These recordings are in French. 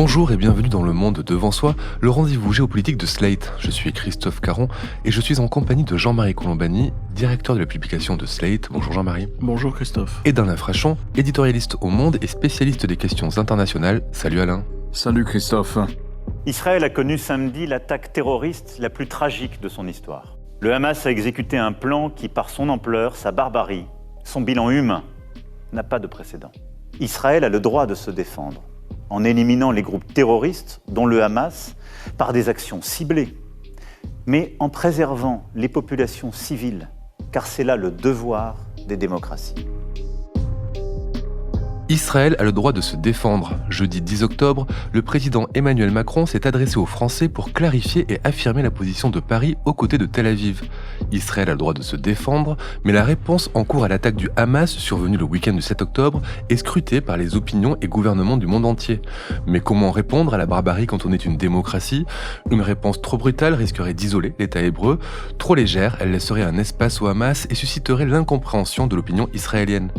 Bonjour et bienvenue dans Le Monde Devant Soi, le rendez-vous géopolitique de Slate. Je suis Christophe Caron et je suis en compagnie de Jean-Marie Colombani, directeur de la publication de Slate. Bonjour Jean-Marie. Bonjour Christophe. Et d'Alain Frachon, éditorialiste au Monde et spécialiste des questions internationales. Salut Alain. Salut Christophe. Israël a connu samedi l'attaque terroriste la plus tragique de son histoire. Le Hamas a exécuté un plan qui, par son ampleur, sa barbarie, son bilan humain, n'a pas de précédent. Israël a le droit de se défendre en éliminant les groupes terroristes, dont le Hamas, par des actions ciblées, mais en préservant les populations civiles, car c'est là le devoir des démocraties. Israël a le droit de se défendre. Jeudi 10 octobre, le président Emmanuel Macron s'est adressé aux Français pour clarifier et affirmer la position de Paris aux côtés de Tel Aviv. Israël a le droit de se défendre, mais la réponse en cours à l'attaque du Hamas survenue le week-end du 7 octobre est scrutée par les opinions et gouvernements du monde entier. Mais comment répondre à la barbarie quand on est une démocratie ? Une réponse trop brutale risquerait d'isoler l'État hébreu, trop légère, elle laisserait un espace au Hamas et susciterait l'incompréhension de l'opinion israélienne.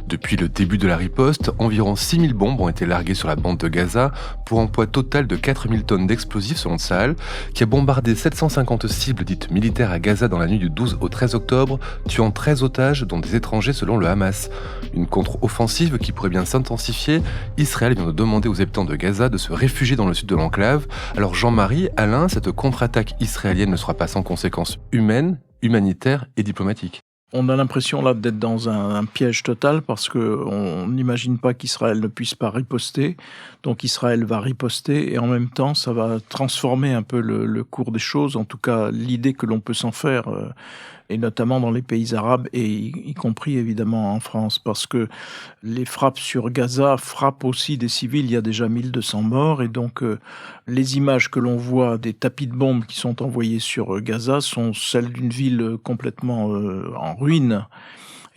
Depuis le début de la riposte, environ 6000 bombes ont été larguées sur la bande de Gaza pour un poids total de 4000 tonnes d'explosifs selon Tsahal, qui a bombardé 750 cibles dites militaires à Gaza dans la nuit du 12 au 13 octobre, tuant 13 otages dont des étrangers selon le Hamas. Une contre-offensive qui pourrait bien s'intensifier. Israël vient de demander aux habitants de Gaza de se réfugier dans le sud de l'enclave. Alors Jean-Marie, Alain, cette contre-attaque israélienne ne sera pas sans conséquences humaines, humanitaires et diplomatiques. On a l'impression là d'être dans un piège total parce qu'on n'imagine pas qu'Israël ne puisse pas riposter. Donc Israël va riposter et en même temps ça va transformer un peu le cours des choses, en tout cas l'idée que l'on peut s'en faire, et notamment dans les pays arabes et y compris évidemment en France, parce que les frappes sur Gaza frappent aussi des civils. Il y a déjà 1200 morts et donc les images que l'on voit des tapis de bombes qui sont envoyés sur Gaza sont celles d'une ville complètement en ruine.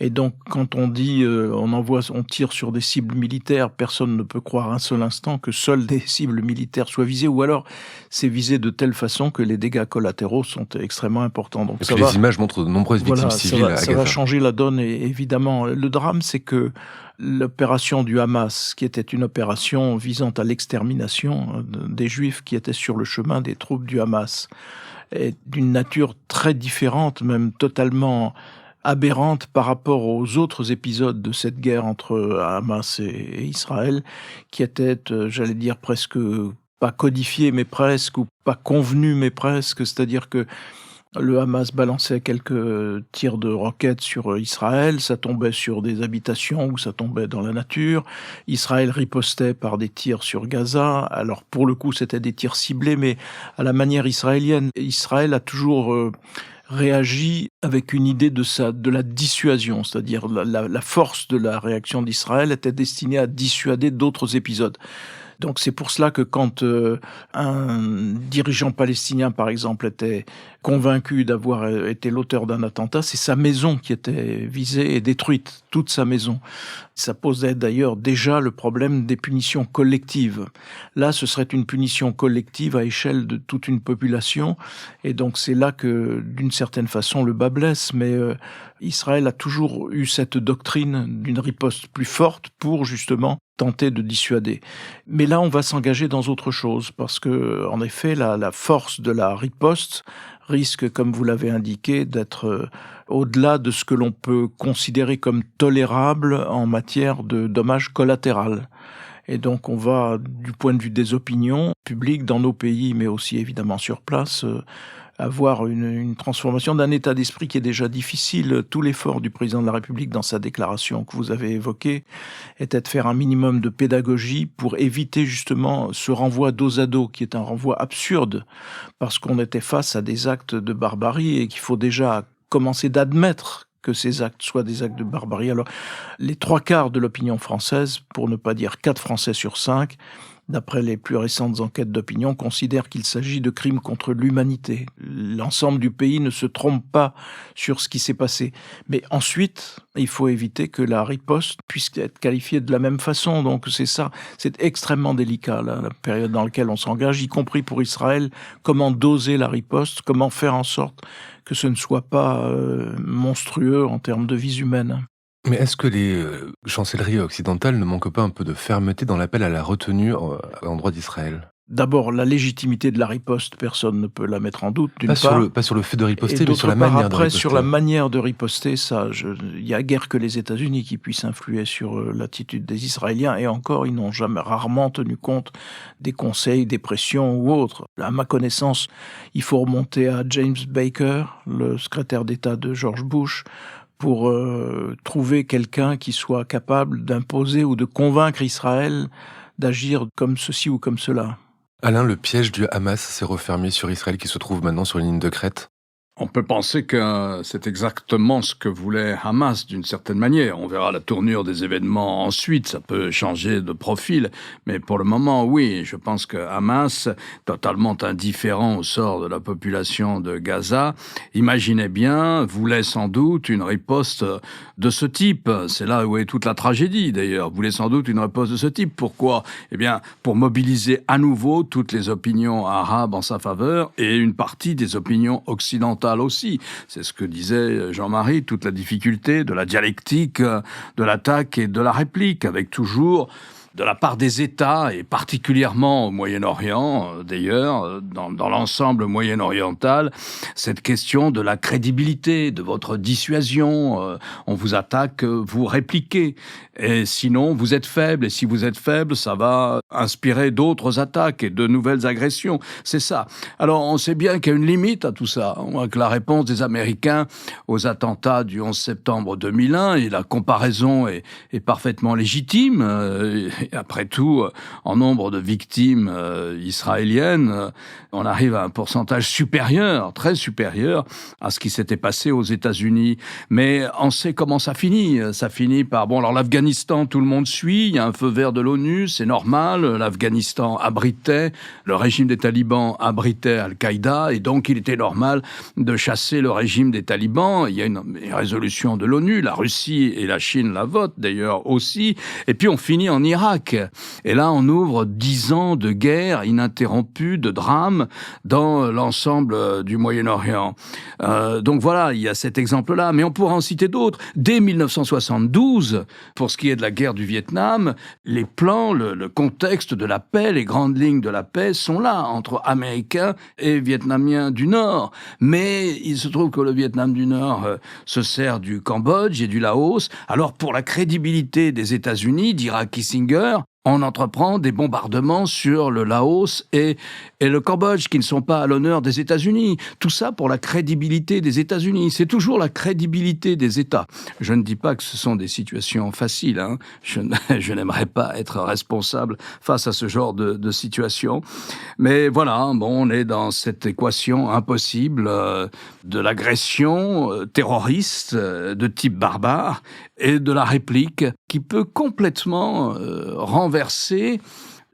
Et donc, quand on dit on tire sur des cibles militaires, personne ne peut croire un seul instant que seules des cibles militaires soient visées, ou alors c'est visé de telle façon que les dégâts collatéraux sont extrêmement importants. Donc, et puis les images montrent de nombreuses victimes civiles à Gaza. Ça va changer la donne, et évidemment. Le drame, c'est que l'opération du Hamas, qui était une opération visant à l'extermination des Juifs qui étaient sur le chemin des troupes du Hamas, est d'une nature très différente, même totalement aberrante par rapport aux autres épisodes de cette guerre entre Hamas et Israël, qui étaient, j'allais dire, presque pas codifiés, mais presque, ou pas convenus, mais presque. C'est-à-dire que le Hamas balançait quelques tirs de roquettes sur Israël, ça tombait sur des habitations ou ça tombait dans la nature. Israël ripostait par des tirs sur Gaza. Alors pour le coup, c'était des tirs ciblés, mais à la manière israélienne. Israël a toujours réagit avec une idée de la dissuasion, c'est-à-dire la force de la réaction d'Israël était destinée à dissuader d'autres épisodes. Donc c'est pour cela que quand un dirigeant palestinien, par exemple, était convaincu d'avoir été l'auteur d'un attentat, c'est sa maison qui était visée et détruite, toute sa maison. Ça posait d'ailleurs déjà le problème des punitions collectives. Là, ce serait une punition collective à échelle de toute une population, et donc c'est là que, d'une certaine façon, le bât blesse. Mais Israël a toujours eu cette doctrine d'une riposte plus forte pour justement tenter de dissuader. Mais là, on va s'engager dans autre chose, parce que, en effet, la force de la riposte risque, comme vous l'avez indiqué, d'être au-delà de ce que l'on peut considérer comme tolérable en matière de dommages collatéraux. Et donc, on va, du point de vue des opinions publiques dans nos pays, mais aussi évidemment sur place, avoir une transformation d'un état d'esprit qui est déjà difficile. Tout l'effort du président de la République dans sa déclaration que vous avez évoquée était de faire un minimum de pédagogie pour éviter justement ce renvoi dos à dos, qui est un renvoi absurde, parce qu'on était face à des actes de barbarie et qu'il faut déjà commencer d'admettre que ces actes soient des actes de barbarie. Alors, les 3/4 de l'opinion française, pour ne pas dire 4 Français sur 5, d'après les plus récentes enquêtes d'opinion, considèrent qu'il s'agit de crimes contre l'humanité. L'ensemble du pays ne se trompe pas sur ce qui s'est passé. Mais ensuite, il faut éviter que la riposte puisse être qualifiée de la même façon. Donc c'est ça, c'est extrêmement délicat, la période dans laquelle on s'engage, y compris pour Israël. Comment doser la riposte, comment faire en sorte que ce ne soit pas monstrueux en termes de vies humaines. Mais est-ce que les chancelleries occidentales ne manquent pas un peu de fermeté dans l'appel à la retenue à l'endroit d'Israël? D'abord, la légitimité de la riposte, personne ne peut la mettre en doute, d'une Pas sur part. pas sur le fait de Et riposter, mais sur d'autre la part, manière de après, sur la riposter. manière de riposter, il y a guère que les États-Unis qui puissent influer sur l'attitude des Israéliens, et encore, ils n'ont rarement tenu compte des conseils, des pressions ou autres. À ma connaissance, il faut remonter à James Baker, le secrétaire d'État de George Bush, pour trouver quelqu'un qui soit capable d'imposer ou de convaincre Israël d'agir comme ceci ou comme cela. Alain, le piège du Hamas s'est refermé sur Israël qui se trouve maintenant sur une ligne de crête. On peut penser que c'est exactement ce que voulait Hamas d'une certaine manière. On verra la tournure des événements ensuite, ça peut changer de profil. Mais pour le moment, oui, je pense que Hamas, totalement indifférent au sort de la population de Gaza, imaginait bien, voulait sans doute une riposte de ce type. C'est là où est toute la tragédie d'ailleurs. Voulait sans doute une riposte de ce type. Pourquoi ? Eh bien, pour mobiliser à nouveau toutes les opinions arabes en sa faveur et une partie des opinions occidentales aussi. C'est ce que disait Jean-Marie, toute la difficulté de la dialectique, de l'attaque et de la réplique, avec toujours de la part des États, et particulièrement au Moyen-Orient, d'ailleurs, dans l'ensemble moyen-oriental, cette question de la crédibilité, de votre dissuasion. On vous attaque, vous répliquez. Et sinon, vous êtes faible. Et si vous êtes faible, ça va inspirer d'autres attaques et de nouvelles agressions. C'est ça. Alors, on sait bien qu'il y a une limite à tout ça. Que la réponse des Américains aux attentats du 11 septembre 2001, et la comparaison est parfaitement légitime. Et après tout, en nombre de victimes israéliennes, on arrive à un pourcentage supérieur, très supérieur à ce qui s'était passé aux États-Unis. Mais on sait comment ça finit. Ça finit par, alors l'Afghanistan, tout le monde suit, il y a un feu vert de l'ONU, c'est normal. L'Afghanistan abritait, le régime des talibans abritait Al-Qaïda, et donc il était normal de chasser le régime des talibans. Il y a une résolution de l'ONU, la Russie et la Chine la votent d'ailleurs aussi. Et puis on finit en Irak. Et là, on ouvre 10 ans de guerre ininterrompue, de drame dans l'ensemble du Moyen-Orient. Donc voilà, il y a cet exemple-là. Mais on pourra en citer d'autres. Dès 1972, pour ce qui est de la guerre du Vietnam, les plans, le contexte de la paix, les grandes lignes de la paix sont là, entre Américains et Vietnamiens du Nord. Mais il se trouve que le Vietnam du Nord se sert du Cambodge et du Laos. Alors pour la crédibilité des États-Unis, dira Kissinger, on entreprend des bombardements sur le Laos et le Cambodge, qui ne sont pas à l'honneur des États-Unis. Tout ça pour la crédibilité des États-Unis. C'est toujours la crédibilité des États. Je ne dis pas que ce sont des situations faciles. Hein. Je n'aimerais pas être responsable face à ce genre de situation. Mais voilà, on est dans cette équation impossible de l'agression terroriste de type barbare et de la réplique qui peut complètement renverser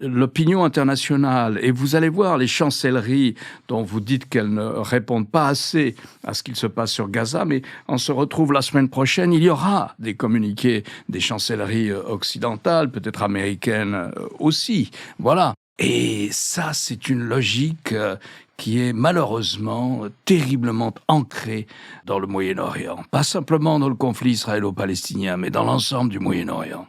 l'opinion internationale. Et vous allez voir les chancelleries dont vous dites qu'elles ne répondent pas assez à ce qu'il se passe sur Gaza, mais on se retrouve la semaine prochaine, il y aura des communiqués des chancelleries occidentales, peut-être américaines aussi. Voilà. Et ça, c'est une logique qui est malheureusement terriblement ancrée dans le Moyen-Orient. Pas simplement dans le conflit israélo-palestinien, mais dans l'ensemble du Moyen-Orient.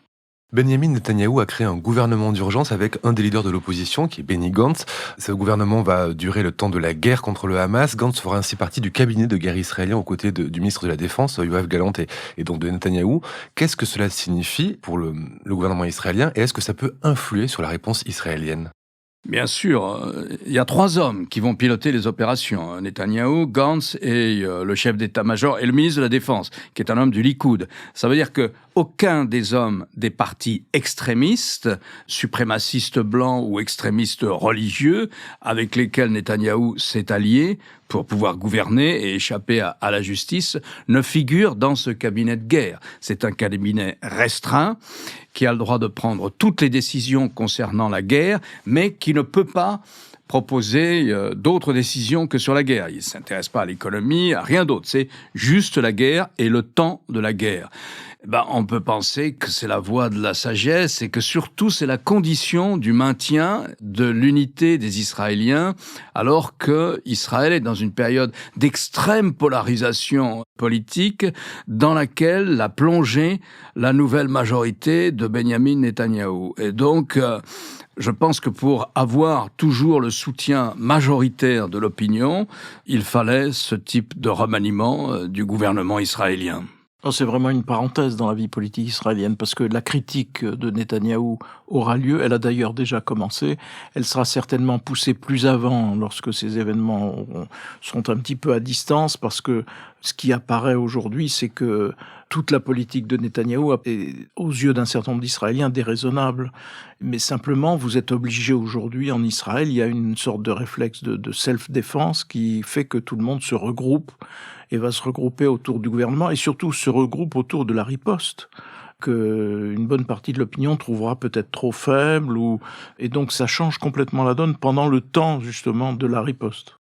Benjamin Netanyahou a créé un gouvernement d'urgence avec un des leaders de l'opposition, qui est Benny Gantz. Ce gouvernement va durer le temps de la guerre contre le Hamas. Gantz fera ainsi partie du cabinet de guerre israélien aux côtés du ministre de la Défense, Yoav Gallant, et donc de Netanyahou. Qu'est-ce que cela signifie pour le gouvernement israélien, et est-ce que ça peut influer sur la réponse israélienne ? Bien sûr, il y a 3 hommes qui vont piloter les opérations. Netanyahou, Gantz et le chef d'état-major et le ministre de la Défense, qui est un homme du Likoud. Ça veut dire que aucun des hommes des partis extrémistes, suprémacistes blancs ou extrémistes religieux, avec lesquels Netanyahou s'est allié pour pouvoir gouverner et échapper à la justice, ne figure dans ce cabinet de guerre. C'est un cabinet restreint qui a le droit de prendre toutes les décisions concernant la guerre, mais qui ne peut pas proposer d'autres décisions que sur la guerre. Il ne s'intéresse pas à l'économie, à rien d'autre. C'est juste la guerre et le temps de la guerre. On peut penser que c'est la voie de la sagesse et que surtout c'est la condition du maintien de l'unité des Israéliens alors que Israël est dans une période d'extrême polarisation politique dans laquelle l'a plongé la nouvelle majorité de Benyamin Netanyahou. Et donc, je pense que pour avoir toujours le soutien majoritaire de l'opinion, il fallait ce type de remaniement du gouvernement israélien. C'est vraiment une parenthèse dans la vie politique israélienne parce que la critique de Netanyahou aura lieu, elle a d'ailleurs déjà commencé, elle sera certainement poussée plus avant lorsque ces événements sont un petit peu à distance parce que ce qui apparaît aujourd'hui, c'est que toute la politique de Netanyahou est, aux yeux d'un certain nombre d'Israéliens, déraisonnable. Mais simplement, vous êtes obligé aujourd'hui en Israël, il y a une sorte de réflexe de self-défense qui fait que tout le monde se regroupe et va se regrouper autour du gouvernement et surtout se regroupe autour de la riposte que une bonne partie de l'opinion trouvera peut-être trop faible et donc ça change complètement la donne pendant le temps justement de la riposte.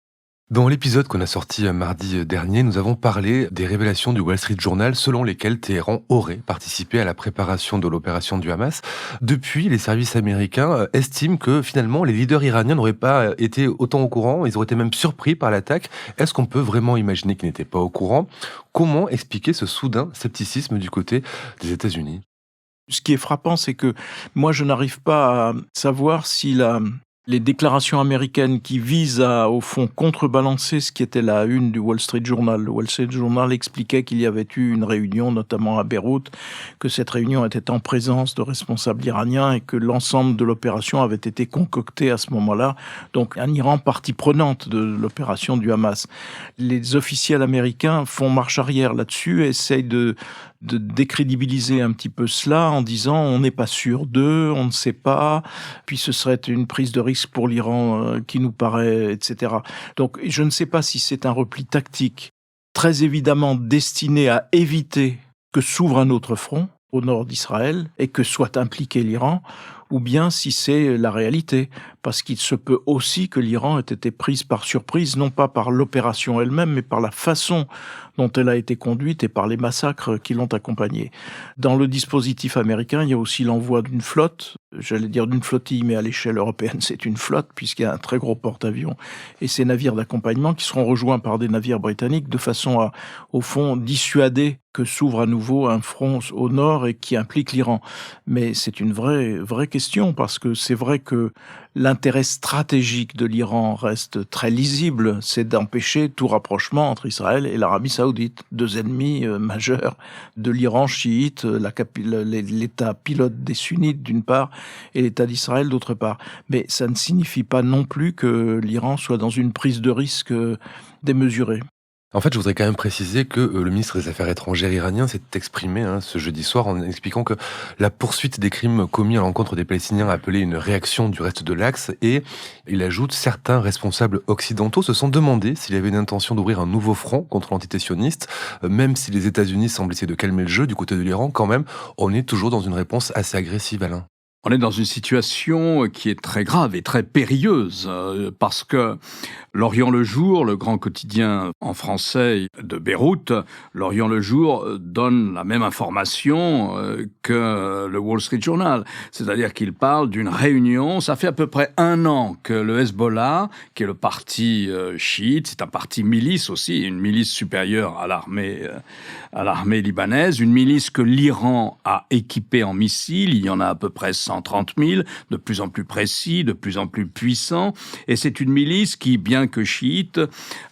Dans l'épisode qu'on a sorti mardi dernier, nous avons parlé des révélations du Wall Street Journal selon lesquelles Téhéran aurait participé à la préparation de l'opération du Hamas. Depuis, les services américains estiment que finalement les leaders iraniens n'auraient pas été autant au courant, ils auraient été même surpris par l'attaque. Est-ce qu'on peut vraiment imaginer qu'ils n'étaient pas au courant ? Comment expliquer ce soudain scepticisme du côté des États-Unis ? Ce qui est frappant, c'est que moi je n'arrive pas à savoir si les déclarations américaines qui visent à, au fond, contrebalancer ce qui était la une du Wall Street Journal. Le Wall Street Journal expliquait qu'il y avait eu une réunion, notamment à Beyrouth, que cette réunion était en présence de responsables iraniens et que l'ensemble de l'opération avait été concocté à ce moment-là. Donc, un Iran partie prenante de l'opération du Hamas. Les officiels américains font marche arrière là-dessus et essayent de décrédibiliser un petit peu cela en disant on n'est pas sûr d'eux, on ne sait pas, puis ce serait une prise de risque pour l'Iran qui nous paraît, etc. Donc je ne sais pas si c'est un repli tactique très évidemment destiné à éviter que s'ouvre un autre front au nord d'Israël et que soit impliqué l'Iran, ou bien si c'est la réalité, parce qu'il se peut aussi que l'Iran ait été prise par surprise, non pas par l'opération elle-même, mais par la façon dont elle a été conduite et par les massacres qui l'ont accompagnée. Dans le dispositif américain, il y a aussi l'envoi d'une flotte, j'allais dire d'une flottille, mais à l'échelle européenne, c'est une flotte, puisqu'il y a un très gros porte-avions, et ces navires d'accompagnement qui seront rejoints par des navires britanniques, de façon à, au fond, dissuader que s'ouvre à nouveau un front au nord et qui implique l'Iran. Mais c'est une vraie question, parce que c'est vrai que l'intérêt stratégique de l'Iran reste très lisible, c'est d'empêcher tout rapprochement entre Israël et l'Arabie Saoudite, deux ennemis majeurs de l'Iran chiite, l'État pilote des sunnites d'une part et l'État d'Israël d'autre part. Mais ça ne signifie pas non plus que l'Iran soit dans une prise de risque démesurée. En fait, je voudrais quand même préciser que le ministre des Affaires étrangères iranien s'est exprimé ce jeudi soir en expliquant que la poursuite des crimes commis à l'encontre des Palestiniens appelait une réaction du reste de l'axe et il ajoute certains responsables occidentaux se sont demandé s'il y avait une intention d'ouvrir un nouveau front contre l'entité sioniste, même si les États-Unis semblent essayer de calmer le jeu du côté de l'Iran, quand même, on est toujours dans une réponse assez agressive, Alain. On est dans une situation qui est très grave et très périlleuse parce que L'Orient le Jour, le grand quotidien en français de Beyrouth, L'Orient le Jour donne la même information que le Wall Street Journal. C'est-à-dire qu'il parle d'une réunion. Ça fait à peu près 1 an que le Hezbollah, qui est le parti chiite, c'est un parti milice aussi, une milice supérieure à l'armée libanaise, une milice que l'Iran a équipée en missiles. Il y en a à peu près 130 000, de plus en plus précis, de plus en plus puissant. Et c'est une milice qui, bien que chiite,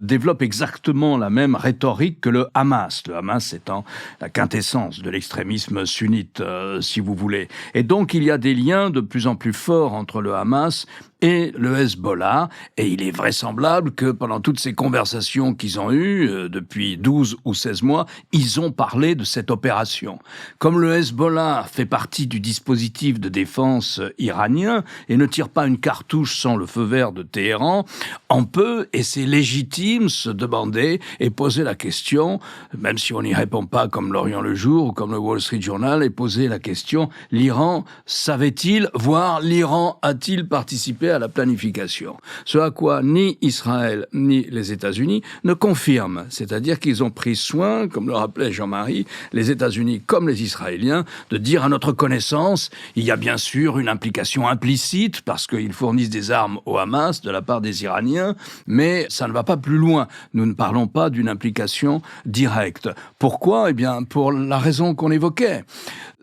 développe exactement la même rhétorique que le Hamas. Le Hamas étant la quintessence de l'extrémisme sunnite, si vous voulez. Et donc, il y a des liens de plus en plus forts entre le Hamas et le Hezbollah, et il est vraisemblable que pendant toutes ces conversations qu'ils ont eues, depuis 12 ou 16 mois, ils ont parlé de cette opération. Comme le Hezbollah fait partie du dispositif de défense iranien et ne tire pas une cartouche sans le feu vert de Téhéran, on peut, et c'est légitime, se demander et poser la question, même si on n'y répond pas comme l'Orient le Jour ou comme le Wall Street Journal, et poser la question, l'Iran savait-il, voire l'Iran a-t-il participé à la planification? Ce à quoi ni Israël ni les États-Unis ne confirment, c'est-à-dire qu'ils ont pris soin, comme le rappelait Jean-Marie, les États-Unis comme les Israéliens, de dire à notre connaissance, il y a bien sûr une implication implicite parce qu'ils fournissent des armes au Hamas de la part des Iraniens, mais ça ne va pas plus loin. Nous ne parlons pas d'une implication directe. Pourquoi? Eh bien, pour la raison qu'on évoquait.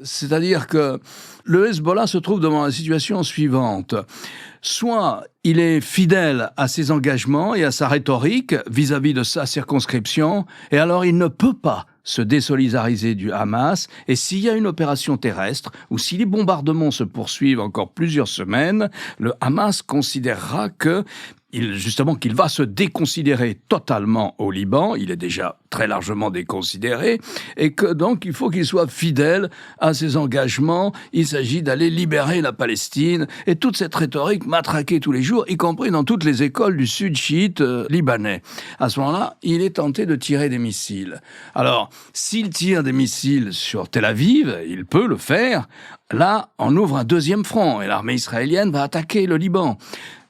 C'est-à-dire que le Hezbollah se trouve devant la situation suivante. Soit il est fidèle à ses engagements et à sa rhétorique vis-à-vis de sa circonscription, et alors il ne peut pas se désolidariser du Hamas, et s'il y a une opération terrestre, ou si les bombardements se poursuivent encore plusieurs semaines, le Hamas considérera qu'il va se déconsidérer totalement au Liban, il est déjà très largement déconsidéré, et que donc il faut qu'il soit fidèle à ses engagements, il s'agit d'aller libérer la Palestine, et toute cette rhétorique matraquée tous les jours, y compris dans toutes les écoles du sud chiite libanais. À ce moment-là, il est tenté de tirer des missiles. Alors, s'il tire des missiles sur Tel Aviv, il peut le faire, là, on ouvre un deuxième front, et l'armée israélienne va attaquer le Liban.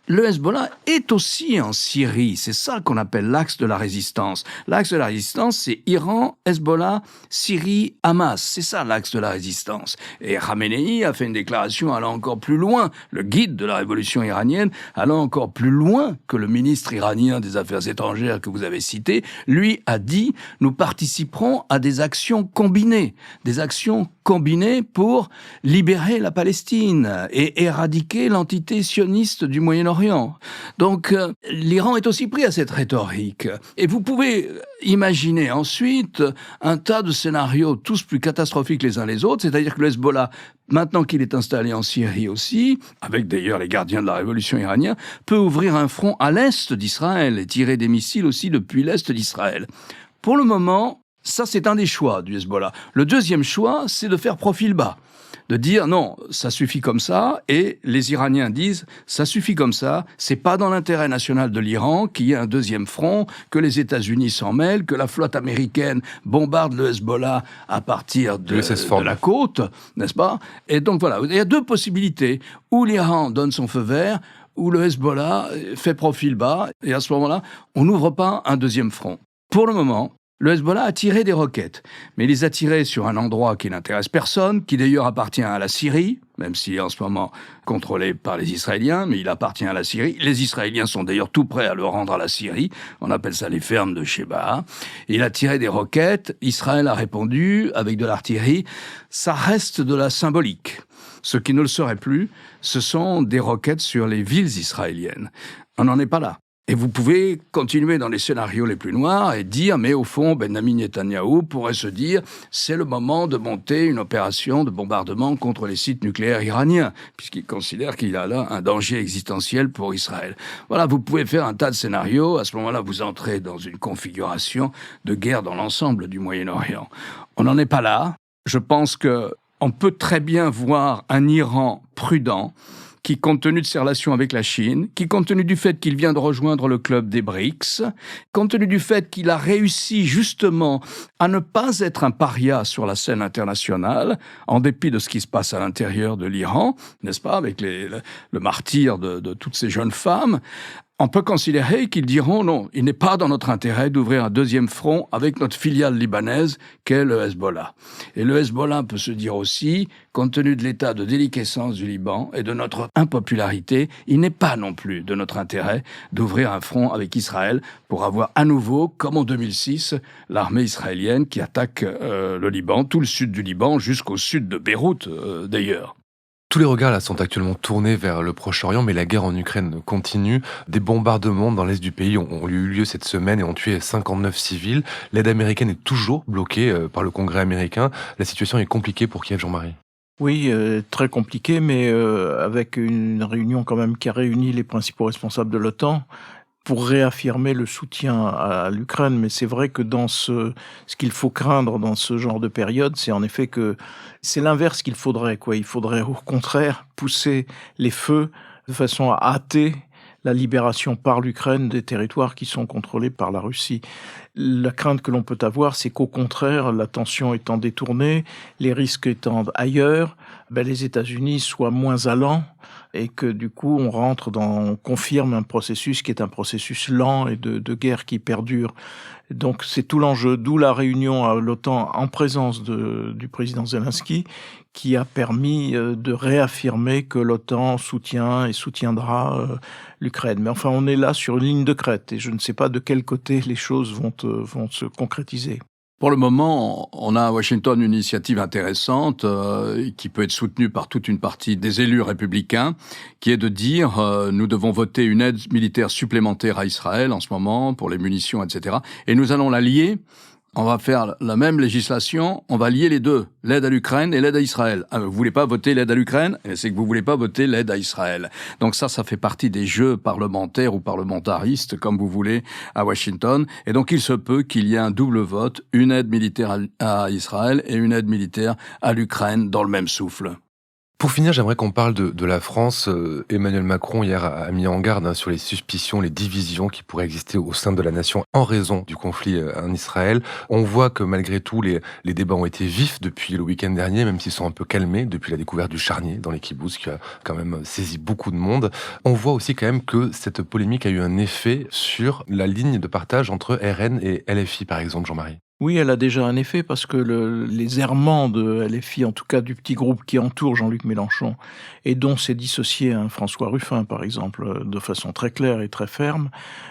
Le Hezbollah est aussi en Syrie. C'est ça qu'on appelle l'axe de la résistance. L'axe de la résistance, c'est Iran, Hezbollah, Syrie, Hamas. C'est ça l'axe de la résistance. Et Khamenei a fait une déclaration allant encore plus loin. Le guide de la révolution iranienne allant encore plus loin que le ministre iranien des Affaires étrangères que vous avez cité. Lui a dit, nous participerons à des actions combinées. Des actions combinées pour libérer la Palestine et éradiquer l'entité sioniste du Moyen-Orient. Donc, l'Iran est aussi pris à cette rhétorique. Et vous pouvez imaginer ensuite un tas de scénarios, tous plus catastrophiques les uns les autres, c'est-à-dire que le Hezbollah, maintenant qu'il est installé en Syrie aussi, avec d'ailleurs les gardiens de la révolution iranienne, peut ouvrir un front à l'est d'Israël et tirer des missiles aussi depuis l'est d'Israël. Pour le moment, ça c'est un des choix du Hezbollah. Le deuxième choix, c'est de faire profil bas. De dire non, ça suffit comme ça, et les Iraniens disent ça suffit comme ça, c'est pas dans l'intérêt national de l'Iran qu'il y ait un deuxième front, que les États-Unis s'en mêlent, que la flotte américaine bombarde le Hezbollah à partir de la côte, n'est-ce pas? Et donc voilà, il y a deux possibilités, où l'Iran donne son feu vert, où le Hezbollah fait profil bas, et à ce moment-là, on n'ouvre pas un deuxième front. Pour le moment, le Hezbollah a tiré des roquettes, mais il les a tirées sur un endroit qui n'intéresse personne, qui d'ailleurs appartient à la Syrie, même s'il est en ce moment contrôlé par les Israéliens, mais il appartient à la Syrie. Les Israéliens sont d'ailleurs tout prêts à le rendre à la Syrie. On appelle ça les fermes de Sheba. Il a tiré des roquettes. Israël a répondu avec de l'artillerie. Ça reste de la symbolique. Ce qui ne le serait plus, ce sont des roquettes sur les villes israéliennes. On n'en est pas là. Et vous pouvez continuer dans les scénarios les plus noirs et dire, mais au fond, Benjamin Netanyahou pourrait se dire, c'est le moment de monter une opération de bombardement contre les sites nucléaires iraniens, puisqu'il considère qu'il y a là un danger existentiel pour Israël. Voilà, vous pouvez faire un tas de scénarios. À ce moment-là, vous entrez dans une configuration de guerre dans l'ensemble du Moyen-Orient. On n'en est pas là. Je pense qu'on peut très bien voir un Iran prudent, qui, compte tenu de ses relations avec la Chine, qui, compte tenu du fait qu'il vient de rejoindre le club des BRICS, compte tenu du fait qu'il a réussi justement à ne pas être un paria sur la scène internationale, en dépit de ce qui se passe à l'intérieur de l'Iran, n'est-ce pas, avec le martyre de toutes ces jeunes femmes, on peut considérer qu'ils diront non, il n'est pas dans notre intérêt d'ouvrir un deuxième front avec notre filiale libanaise qu'est le Hezbollah. Et le Hezbollah peut se dire aussi, compte tenu de l'état de déliquescence du Liban et de notre impopularité, il n'est pas non plus de notre intérêt d'ouvrir un front avec Israël pour avoir à nouveau, comme en 2006, l'armée israélienne qui attaque le Liban, tout le sud du Liban, jusqu'au sud de Beyrouth d'ailleurs. Tous les regards là sont actuellement tournés vers le Proche-Orient, mais la guerre en Ukraine continue. Des bombardements dans l'est du pays ont eu lieu cette semaine et ont tué 59 civils. L'aide américaine est toujours bloquée par le Congrès américain. La situation est compliquée pour Kiev, Jean-Marie. Oui, très compliqué, mais avec une réunion quand même qui a réuni les principaux responsables de l'OTAN. pour réaffirmer le soutien à l'Ukraine. Mais c'est vrai que dans ce qu'il faut craindre dans ce genre de période, c'est en effet que c'est l'inverse qu'il faudrait, quoi. Il faudrait au contraire pousser les feux de façon à hâter la libération par l'Ukraine des territoires qui sont contrôlés par la Russie. La crainte que l'on peut avoir, c'est qu'au contraire, l'attention étant détournée, les risques étant ailleurs, les États-Unis soient moins allants et que du coup on confirme un processus qui est un processus lent et de guerre qui perdure. Donc c'est tout l'enjeu, d'où la réunion à l'OTAN en présence du président Zelensky, qui a permis de réaffirmer que l'OTAN soutient et soutiendra l'Ukraine. Mais enfin, on est là sur une ligne de crête et je ne sais pas de quel côté les choses vont se concrétiser. Pour le moment, on a à Washington une initiative intéressante qui peut être soutenue par toute une partie des élus républicains, qui est de dire nous devons voter une aide militaire supplémentaire à Israël en ce moment pour les munitions, etc. Et nous allons la lier. On va faire la même législation, on va lier les deux, l'aide à l'Ukraine et l'aide à Israël. Vous voulez pas voter l'aide à l'Ukraine, c'est que vous voulez pas voter l'aide à Israël. Donc ça fait partie des jeux parlementaires ou parlementaristes, comme vous voulez, à Washington. Et donc il se peut qu'il y ait un double vote, une aide militaire à Israël et une aide militaire à l'Ukraine dans le même souffle. Pour finir, j'aimerais qu'on parle de la France. Emmanuel Macron, hier, a mis en garde sur les suspicions, les divisions qui pourraient exister au sein de la nation en raison du conflit en Israël. On voit que malgré tout, les débats ont été vifs depuis le week-end dernier, même s'ils sont un peu calmés depuis la découverte du charnier dans les kibboutz, qui a quand même saisi beaucoup de monde. On voit aussi quand même que cette polémique a eu un effet sur la ligne de partage entre RN et LFI, par exemple, Jean-Marie. Oui, elle a déjà un effet parce que les errements de LFI, en tout cas du petit groupe qui entoure Jean-Luc Mélenchon et dont s'est dissocié François Ruffin, par exemple, de façon très claire et très ferme,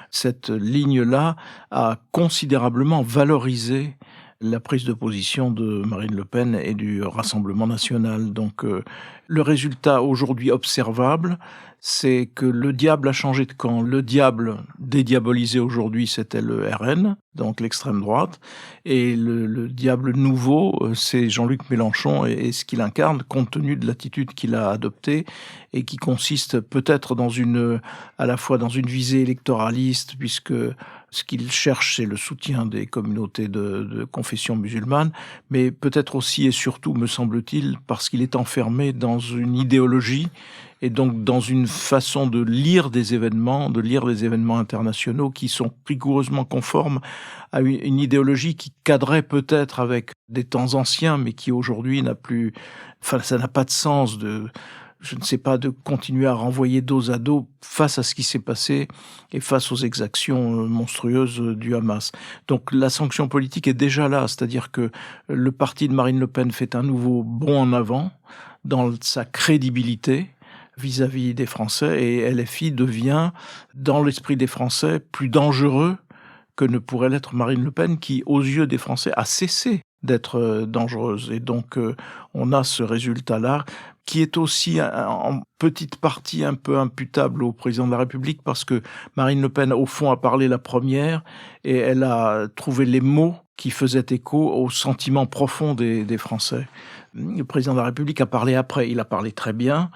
cette ligne-là a considérablement valorisé la prise de position de Marine Le Pen et du Rassemblement national. Donc le résultat aujourd'hui observable, c'est que le diable a changé de camp. Le diable dédiabolisé aujourd'hui, c'était le RN, donc l'extrême droite, et le diable nouveau, c'est Jean-Luc Mélenchon et ce qu'il incarne, compte tenu de l'attitude qu'il a adoptée et qui consiste peut-être à la fois dans une visée électoraliste, puisque ce qu'il cherche, c'est le soutien des communautés de confession musulmane, mais peut-être aussi et surtout, me semble-t-il, parce qu'il est enfermé dans une idéologie et donc dans une façon de lire des événements internationaux qui sont rigoureusement conformes à une idéologie qui cadrait peut-être avec des temps anciens, mais qui aujourd'hui ça n'a pas de sens de continuer à renvoyer dos à dos face à ce qui s'est passé et face aux exactions monstrueuses du Hamas. Donc la sanction politique est déjà là, c'est-à-dire que le parti de Marine Le Pen fait un nouveau bond en avant dans sa crédibilité vis-à-vis des Français, et LFI devient, dans l'esprit des Français, plus dangereux que ne pourrait l'être Marine Le Pen, qui, aux yeux des Français, a cessé d'être dangereuse. Et donc, on a ce résultat-là, qui est aussi en petite partie un peu imputable au président de la République, parce que Marine Le Pen, au fond, a parlé la première, et elle a trouvé les mots qui faisaient écho aux sentiments profonds des Français. Le président de la République a parlé après, il a parlé très bien,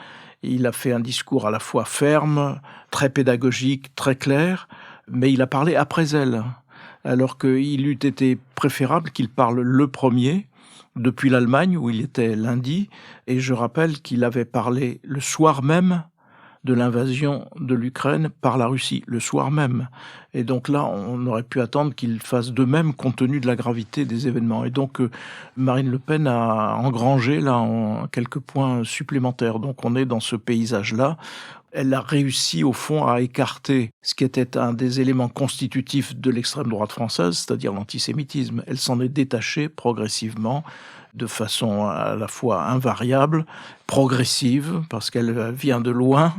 il a fait un discours à la fois ferme, très pédagogique, très clair, mais il a parlé après elle, alors qu'il eût été préférable qu'il parle le premier, depuis l'Allemagne, où il était lundi, et je rappelle qu'il avait parlé le soir même de l'invasion de l'Ukraine par la Russie, le soir même. Et donc là, on aurait pu attendre qu'il fasse de même compte tenu de la gravité des événements. Et donc, Marine Le Pen a engrangé là quelques points supplémentaires. Donc on est dans ce paysage-là. Elle a réussi, au fond, à écarter ce qui était un des éléments constitutifs de l'extrême droite française, c'est-à-dire l'antisémitisme. Elle s'en est détachée progressivement, de façon à la fois invariable, progressive, parce qu'elle vient de loin,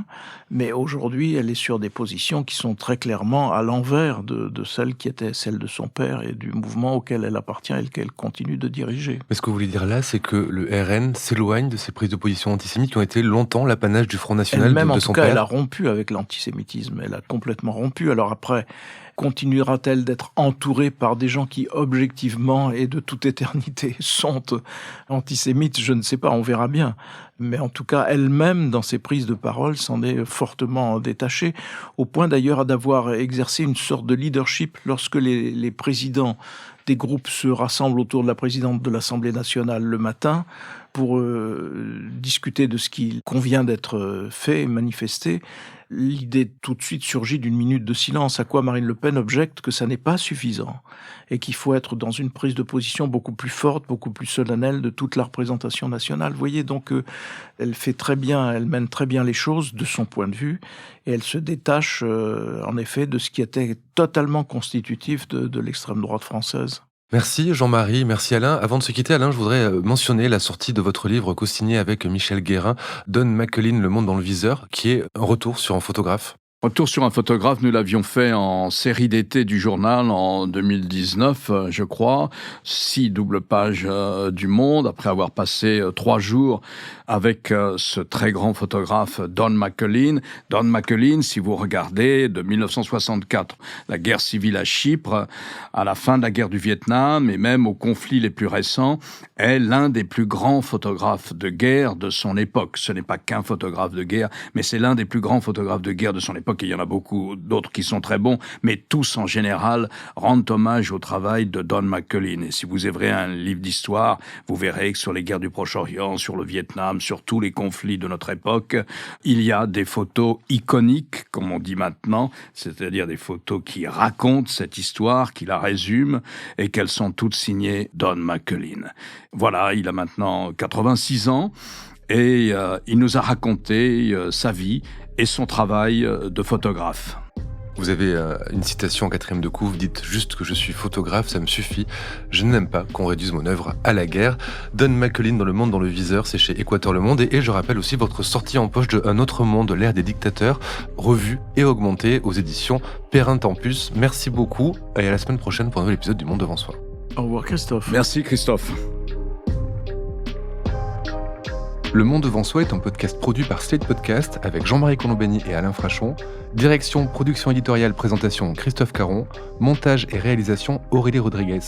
mais aujourd'hui, elle est sur des positions qui sont très clairement à l'envers de celles qui étaient celles de son père et du mouvement auquel elle appartient et qu'elle continue de diriger. Mais ce que vous voulez dire là, c'est que le RN s'éloigne de ces prises de position antisémites qui ont été longtemps l'apanage du Front National de son père. Elle a rompu avec l'antisémitisme, elle a complètement rompu. Alors après, Continuera-t-elle d'être entourée par des gens qui, objectivement et de toute éternité, sont antisémites? Je ne sais pas, on verra bien. Mais en tout cas, elle-même, dans ses prises de parole, s'en est fortement détachée, au point d'ailleurs d'avoir exercé une sorte de leadership lorsque les présidents des groupes se rassemblent autour de la présidente de l'Assemblée nationale le matin pour discuter de ce qui convient d'être fait et manifesté. L'idée tout de suite surgit d'une minute de silence, à quoi Marine Le Pen objecte que ça n'est pas suffisant et qu'il faut être dans une prise de position beaucoup plus forte, beaucoup plus solennelle de toute la représentation nationale. Vous voyez, donc elle mène très bien les choses de son point de vue et elle se détache en effet de ce qui était totalement constitutif de l'extrême droite française. Merci Jean-Marie, merci Alain. Avant de se quitter, Alain, je voudrais mentionner la sortie de votre livre co-signé avec Michel Guérin, Don McLean, Le Monde dans le viseur, qui est un retour sur un photographe. Retour sur un photographe, nous l'avions fait en série d'été du journal en 2019, je crois. 6 doubles pages du Monde, après avoir passé 3 jours avec ce très grand photographe Don McLean. Don McLean, si vous regardez, de 1964, la guerre civile à Chypre, à la fin de la guerre du Vietnam et même aux conflits les plus récents, est l'un des plus grands photographes de guerre de son époque. Ce n'est pas qu'un photographe de guerre, mais c'est l'un des plus grands photographes de guerre de son époque. Il y en a beaucoup d'autres qui sont très bons, mais tous en général rendent hommage au travail de Don McLean. Et si vous ouvrez un livre d'histoire, vous verrez que sur les guerres du Proche-Orient, sur le Vietnam, sur tous les conflits de notre époque, il y a des photos iconiques, comme on dit maintenant, c'est-à-dire des photos qui racontent cette histoire, qui la résument, et qu'elles sont toutes signées Don McLean. Voilà, il a maintenant 86 ans, et il nous a raconté sa vie et son travail de photographe. Vous avez une citation en 4e de couve, dites juste que je suis photographe, ça me suffit. Je n'aime pas qu'on réduise mon œuvre à la guerre. Don McLean dans Le Monde dans le viseur, c'est chez Équateur Le Monde. Et je rappelle aussi votre sortie en poche de Un autre monde, l'ère des dictateurs, revue et augmentée aux éditions Perrin Tempus. Merci beaucoup et à la semaine prochaine pour un nouvel épisode du Monde devant soi. Au revoir Christophe. Merci Christophe. Le Monde devant soi est un podcast produit par Slate Podcast avec Jean-Marie Colombani et Alain Frachon. Direction, production éditoriale, présentation Christophe Caron. Montage et réalisation Aurélie Rodriguez.